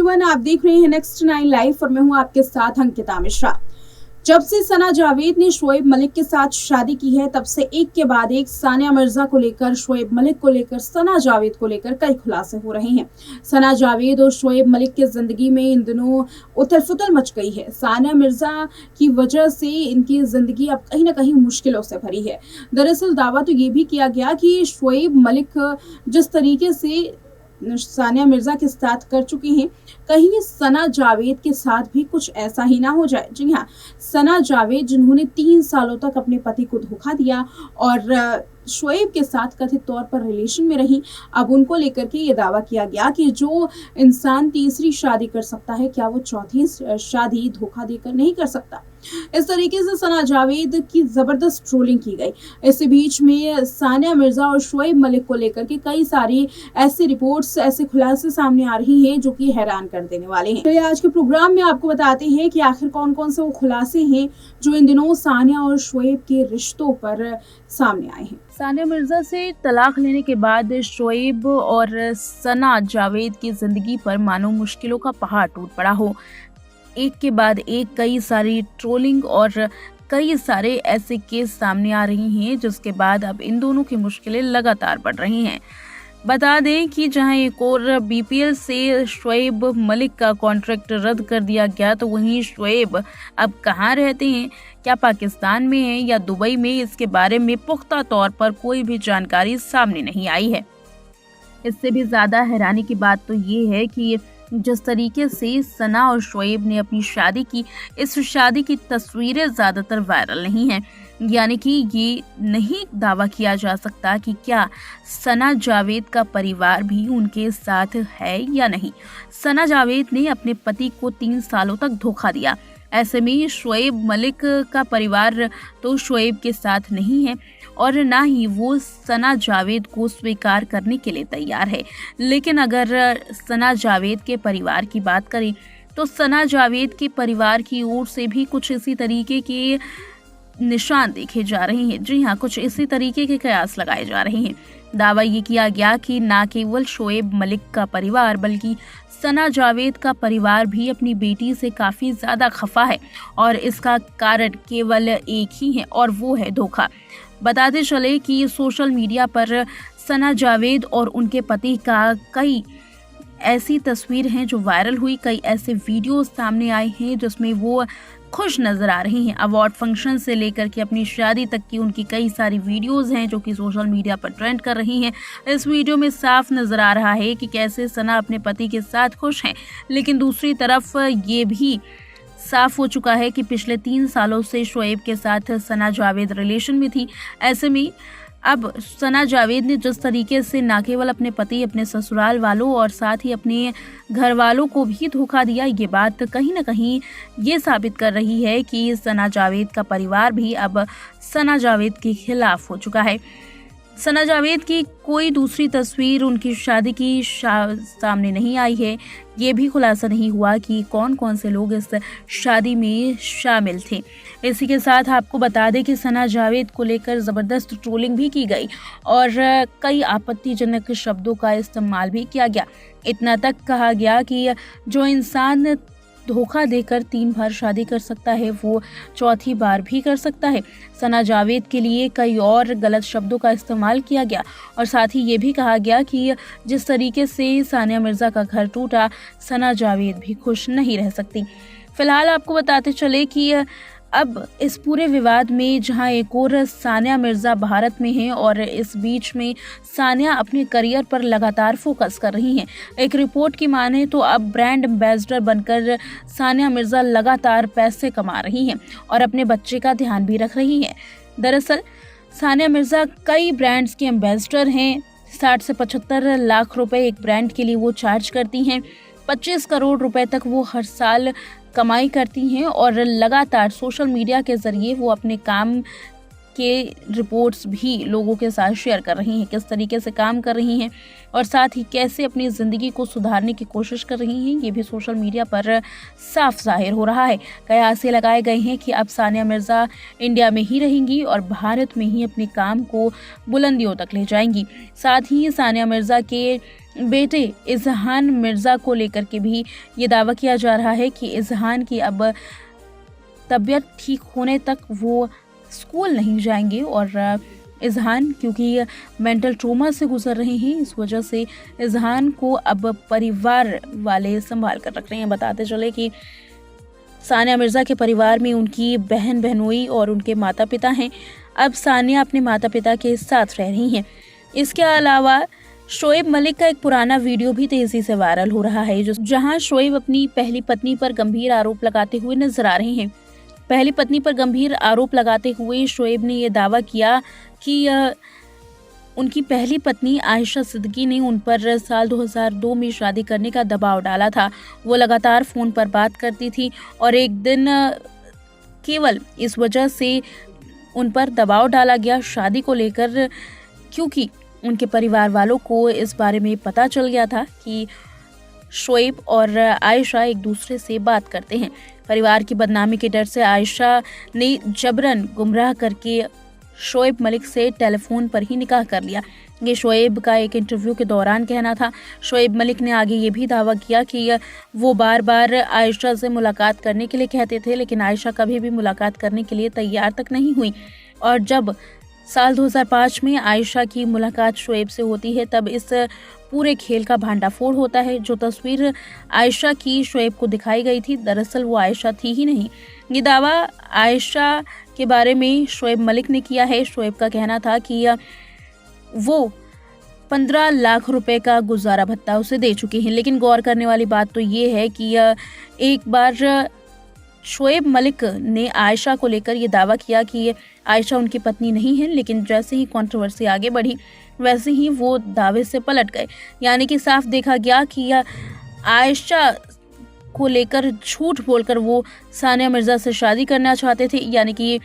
Everyone, आप देख रहे हैं नेक्स्ट 9 लाइव और मैं हूं आपके साथ अंकिता मिश्रा। जब से सना जावेद ने शोएब मलिक के साथ शादी की है, तब से एक के बाद एक सानिया मिर्जा को लेकर, शोएब मलिक को लेकर, सना जावेद को लेकर कई खुलासे हो रहे हैं। सना जावेद और शोएब मलिक की जिंदगी में इन दिनों उथल-पुथल मच गई है। सानिया मिर्जा की वजह से इनकी जिंदगी अब कहीं ना कहीं मुश्किलों से भरी है। दरअसल दावा तो ये भी किया गया कि शोएब मलिक जिस तरीके से सानिया मिर्जा के साथ कर चुकी हैं, कहीं सना जावेद के साथ भी कुछ ऐसा ही ना हो जाए। जी हाँ, सना जावेद जिन्होंने 3 सालों तक अपने पति को धोखा दिया और शोएब के साथ कथित तौर पर रिलेशन में रही, अब उनको लेकर के ये दावा किया गया कि जो इंसान तीसरी शादी कर सकता है, क्या वो चौथी शादी धोखा देकर नहीं कर सकता। इस तरीके से सना जावेद की जबरदस्त ट्रोलिंग की गई। इसी बीच में सानिया मिर्जा और शोएब मलिक को लेकर के कई सारी ऐसी रिपोर्ट्स, ऐसे खुलासे सामने आ रही हैं जो कि हैरान कर देने वाले हैं। तो आज के प्रोग्राम में आपको बताते हैं कि आखिर कौन कौन से वो खुलासे हैं जो इन दिनों सानिया और शोएब के रिश्तों पर सामने आए हैं। सानिया मिर्जा से तलाक लेने के बाद शोएब और सना जावेद की जिंदगी पर मानो मुश्किलों का पहाड़ टूट पड़ा हो। एक के बाद एक कई सारी ट्रोलिंग और कई सारे ऐसे केस सामने आ रही हैं, जिसके बाद अब इन दोनों की मुश्किलें लगातार बढ़ रही हैं। बता दें कि जहां एक और बीपीएल से शोएब मलिक का कॉन्ट्रैक्ट रद्द कर दिया गया, तो वहीं शोएब अब कहां रहते हैं, क्या पाकिस्तान में हैं या दुबई में, इसके बारे में पुख्ता तौर पर कोई भी जानकारी सामने नहीं आई है। इससे भी ज्यादा हैरानी की बात तो ये है कि जिस तरीके से सना और शोएब ने अपनी शादी की, इस शादी की तस्वीरें ज्यादातर वायरल नहीं हैं। यानी कि ये नहीं दावा किया जा सकता कि क्या सना जावेद का परिवार भी उनके साथ है या नहीं। सना जावेद ने अपने पति को 3 सालों तक धोखा दिया। ऐसे में शोएब मलिक का परिवार तो शोएब के साथ नहीं है और ना ही वो सना जावेद को स्वीकार करने के लिए तैयार है। लेकिन अगर सना जावेद के परिवार की बात करें तो सना जावेद के परिवार की ओर से भी कुछ इसी तरीके के निशान देखे जा रहे हैं। जी हाँ, कुछ इसी तरीके के कयास लगाए जा रहे हैं। दावा ये किया गया कि ना केवल शोएब मलिक का परिवार बल्कि सना जावेद का परिवार भी अपनी बेटी से काफ़ी ज़्यादा खफा है और इसका कारण केवल एक ही है और वो है धोखा। बताते चले कि सोशल मीडिया पर सना जावेद और उनके पति का कई ऐसी तस्वीर हैं जो वायरल हुई, कई ऐसे वीडियोस सामने आए हैं जिसमें वो खुश नजर आ रही हैं। अवार्ड फंक्शन से लेकर के अपनी शादी तक की उनकी कई सारी वीडियोस हैं जो कि सोशल मीडिया पर ट्रेंड कर रही हैं। इस वीडियो में साफ नजर आ रहा है कि कैसे सना अपने पति के साथ खुश हैं, लेकिन दूसरी तरफ ये भी साफ हो चुका है कि पिछले 3 सालों से शोएब के साथ सना जावेद रिलेशन में थी। ऐसे में अब सना जावेद ने जिस तरीके से न केवल अपने पति, अपने ससुराल वालों और साथ ही अपने घर वालों को भी धोखा दिया, ये बात कहीं ना कहीं ये साबित कर रही है कि सना जावेद का परिवार भी अब सना जावेद के खिलाफ हो चुका है। सना जावेद की कोई दूसरी तस्वीर उनकी शादी की सामने नहीं आई है। ये भी खुलासा नहीं हुआ कि कौन कौन से लोग इस शादी में शामिल थे। इसी के साथ आपको बता दें कि सना जावेद को लेकर ज़बरदस्त ट्रोलिंग भी की गई और कई आपत्तिजनक शब्दों का इस्तेमाल भी किया गया। इतना तक कहा गया कि जो इंसान धोखा देकर 3 बार शादी कर सकता है, वो चौथी बार भी कर सकता है। सना जावेद के लिए कई और गलत शब्दों का इस्तेमाल किया गया और साथ ही ये भी कहा गया कि जिस तरीके से सानिया मिर्जा का घर टूटा, सना जावेद भी खुश नहीं रह सकती। फिलहाल आपको बताते चले कि अब इस पूरे विवाद में जहां एक और सानिया मिर्जा भारत में हैं और इस बीच में सानिया अपने करियर पर लगातार फोकस कर रही हैं। एक रिपोर्ट की माने तो अब ब्रांड एम्बेसडर बनकर सानिया मिर्जा लगातार पैसे कमा रही हैं और अपने बच्चे का ध्यान भी रख रही हैं। दरअसल सानिया मिर्जा कई ब्रांड्स के एम्बेसडर हैं। 60 से 75 लाख रुपए एक ब्रांड के लिए वो चार्ज करती हैं। 25 करोड़ रुपए तक वो हर साल कमाई करती हैं और लगातार सोशल मीडिया के ज़रिए वो अपने काम के रिपोर्ट्स भी लोगों के साथ शेयर कर रही हैं, किस तरीके से काम कर रही हैं और साथ ही कैसे अपनी ज़िंदगी को सुधारने की कोशिश कर रही हैं, ये भी सोशल मीडिया पर साफ ज़ाहिर हो रहा है। कयास लगाए गए हैं कि अब सानिया मिर्ज़ा इंडिया में ही रहेंगी और भारत में ही अपने काम को बुलंदियों तक ले जाएंगी। साथ ही सानिया मिर्ज़ा के बेटे इज़हान मिर्ज़ा को लेकर के भी ये दावा किया जा रहा है कि इज़हान की अब तबीयत ठीक होने तक वो स्कूल नहीं जाएंगे और इज़हान क्योंकि मेंटल ट्रोमा से गुजर रहे हैं, इस वजह से इज़हान को अब परिवार वाले संभाल कर रख रहे हैं। बताते चले कि सानिया मिर्ज़ा के परिवार में उनकी बहन बहनोई और उनके माता पिता हैं। अब सानिया अपने माता पिता के साथ रह रही हैं। इसके अलावा शोएब मलिक का एक पुराना वीडियो भी तेजी से वायरल हो रहा है, जहां शोएब अपनी पहली पत्नी पर गंभीर आरोप लगाते हुए नजर आ रहे हैं। पहली पत्नी पर गंभीर आरोप लगाते हुए शोएब ने यह दावा किया कि उनकी पहली पत्नी आयशा सिद्दीकी ने उन पर साल 2002 में शादी करने का दबाव डाला था। वो लगातार फ़ोन पर बात करती थी और एक दिन केवल इस वजह से उन पर दबाव डाला गया शादी को लेकर, क्योंकि उनके परिवार वालों को इस बारे में पता चल गया था कि शोएब और आयशा एक दूसरे से बात करते हैं। परिवार की बदनामी के डर से आयशा ने जबरन गुमराह करके शोएब मलिक से टेलीफोन पर ही निकाह कर लिया। ये शोएब का एक इंटरव्यू के दौरान कहना था। शोएब मलिक ने आगे ये भी दावा किया कि वो बार बार आयशा से मुलाकात करने के लिए कहते थे, लेकिन आयशा कभी भी मुलाकात करने के लिए तैयार तक नहीं हुई। और जब साल 2005 में आयशा की मुलाकात शोएब से होती है, तब इस पूरे खेल का भांडाफोड़ होता है। जो तस्वीर आयशा की शोएब को दिखाई गई थी, दरअसल वो आयशा थी ही नहीं। ये दावा आयशा के बारे में शोएब मलिक ने किया है। शोएब का कहना था कि वो 15 लाख रुपए का गुजारा भत्ता उसे दे चुके हैं। लेकिन गौर करने वाली बात तो ये है कि एक बार शोएब मलिक ने आयशा को लेकर ये दावा किया कि आयशा उनकी पत्नी नहीं है, लेकिन जैसे ही कंट्रोवर्सी आगे बढ़ी वैसे ही वो दावे से पलट गए। यानी कि साफ देखा गया कि आयशा को लेकर झूठ बोलकर वो सानिया मिर्ज़ा से शादी करना चाहते थे। यानी कि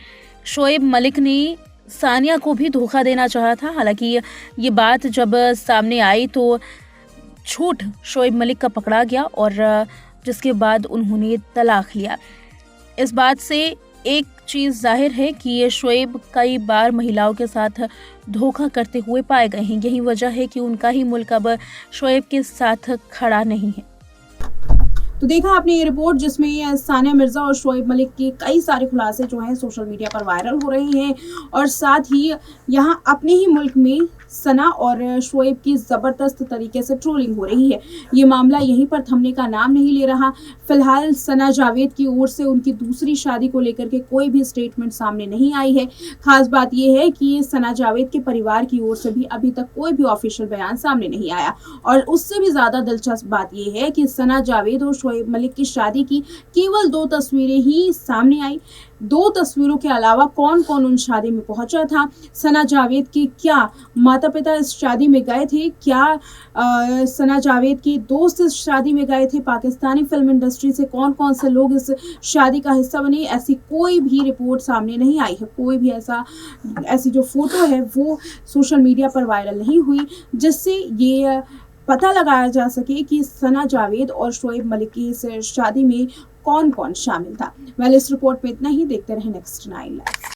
शोएब मलिक ने सानिया को भी धोखा देना चाहा था। हालांकि ये बात जब सामने आई तो झूठ शोएब मलिक का पकड़ा गया और जिसके बाद उन्होंने तलाक लिया। इस बात से एक चीज़ जाहिर है कि ये शोएब कई बार महिलाओं के साथ धोखा करते हुए पाए गए हैं। यही वजह है कि उनका ही मुल्क अब शोएब के साथ खड़ा नहीं है। तो देखा आपने ये रिपोर्ट जिसमें सानिया मिर्ज़ा और शोएब मलिक के कई सारे खुलासे जो हैं सोशल मीडिया पर वायरल हो रहे हैं और साथ ही यहाँ अपने ही मुल्क में सना और शोएब की ज़बरदस्त तरीके से ट्रोलिंग हो रही है। ये मामला यहीं पर थमने का नाम नहीं ले रहा। फिलहाल सना जावेद की ओर से उनकी दूसरी शादी को लेकर के कोई भी स्टेटमेंट सामने नहीं आई है। खास बात यह है कि सना जावेद के परिवार की ओर से भी अभी तक कोई भी ऑफिशियल बयान सामने नहीं आया। और उससे भी ज़्यादा दिलचस्प बात यह है कि सना जावेद और शोएब मलिक की शादी की केवल 2 तस्वीरें ही सामने आई। 2 तस्वीरों के अलावा कौन कौन उन शादी में पहुंचा था, सना जावेद के क्या माता पिता इस शादी में गए थे, क्या सना जावेद के दोस्त इस शादी में गए थे, पाकिस्तानी फिल्म इंडस्ट्री से कौन कौन से लोग इस शादी का हिस्सा बने, ऐसी कोई भी रिपोर्ट सामने नहीं आई है। कोई भी ऐसी जो फोटो है वो सोशल मीडिया पर वायरल नहीं हुई जिससे ये पता लगाया जा सके कि सना जावेद और शोएब मलिक की इस शादी में कौन कौन शामिल था। इस रिपोर्ट में इतना ही। देखते रहें नेक्स्ट 9 लाइव।